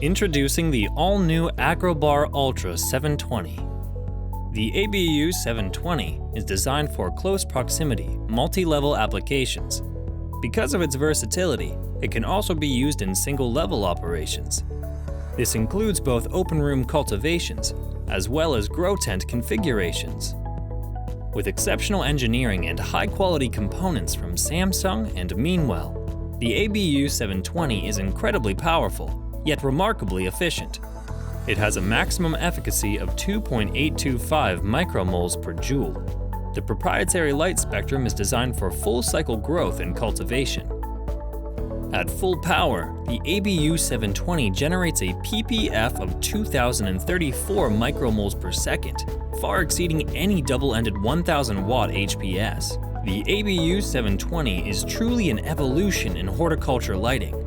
Introducing the all-new Agrobar Ultra 720. The ABU 720 is designed for close proximity, multi-level applications. Because of its versatility, it can also be used in single-level operations. This includes both open-room cultivations as well as grow tent configurations. With exceptional engineering and high-quality components from Samsung and Meanwell, the ABU 720 is incredibly powerful, yet remarkably efficient. It has a maximum efficacy of 2.825 micromoles per joule. The proprietary light spectrum is designed for full cycle growth and cultivation. At full power, the ABU 720 generates a ppf of 2,034 micromoles per second, far exceeding any double-ended 1,000 watt HPS. The ABU 720 is truly an evolution in horticulture lighting.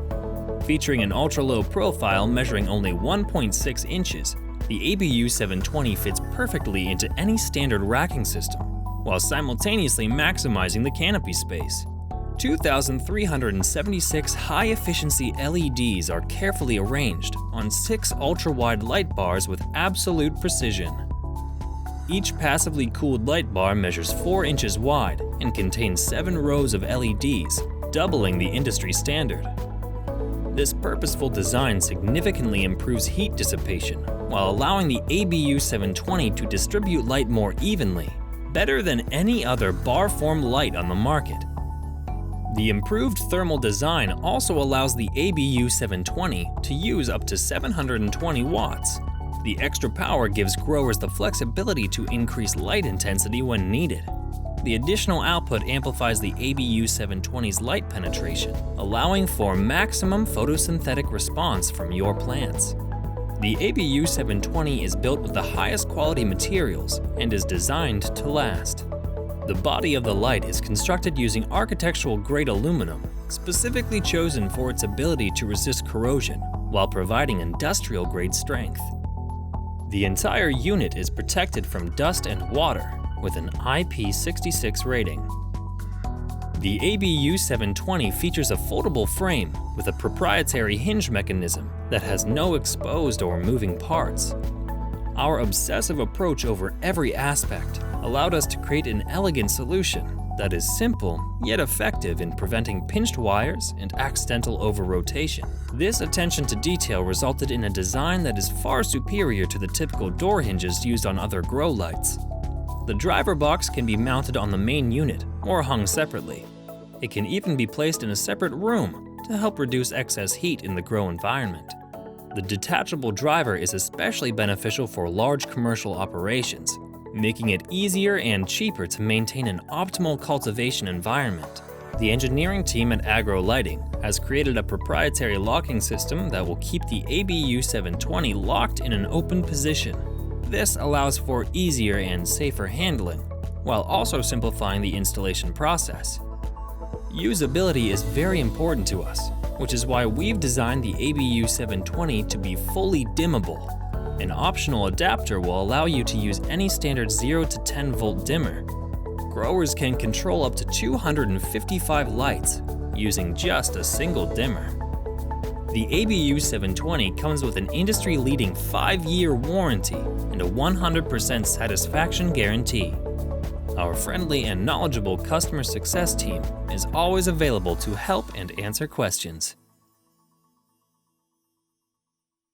Featuring an ultra-low profile measuring only 1.6 inches, the ABU 720 fits perfectly into any standard racking system, while simultaneously maximizing the canopy space. 2,376 high-efficiency LEDs are carefully arranged on 6 ultra-wide light bars with absolute precision. Each passively cooled light bar measures 4 inches wide and contains 7 rows of LEDs, doubling the industry standard. This purposeful design significantly improves heat dissipation while allowing the ABU 720 to distribute light more evenly, better than any other bar-form light on the market. The improved thermal design also allows the ABU 720 to use up to 720 watts. The extra power gives growers the flexibility to increase light intensity when needed. The additional output amplifies the ABU 720's light penetration, allowing for maximum photosynthetic response from your plants. The ABU 720 is built with the highest quality materials and is designed to last. The body of the light is constructed using architectural-grade aluminum, specifically chosen for its ability to resist corrosion while providing industrial-grade strength. The entire unit is protected from dust and water with an IP66 rating. The ABU 720 features a foldable frame with a proprietary hinge mechanism that has no exposed or moving parts. Our obsessive approach over every aspect allowed us to create an elegant solution that is simple yet effective in preventing pinched wires and accidental over-rotation. This attention to detail resulted in a design that is far superior to the typical door hinges used on other grow lights. The driver box can be mounted on the main unit or hung separately. It can even be placed in a separate room to help reduce excess heat in the grow environment. The detachable driver is especially beneficial for large commercial operations, making it easier and cheaper to maintain an optimal cultivation environment. The engineering team at Agro Lighting has created a proprietary locking system that will keep the ABU 720 locked in an open position. This allows for easier and safer handling, while also simplifying the installation process. Usability is very important to us, which is why we've designed the ABU 720 to be fully dimmable. An optional adapter will allow you to use any standard 0 to 10 volt dimmer. Growers can control up to 255 lights using just a single dimmer. The ABU 720 comes with an industry-leading 5-year warranty and a 100% satisfaction guarantee. Our friendly and knowledgeable customer success team is always available to help and answer questions.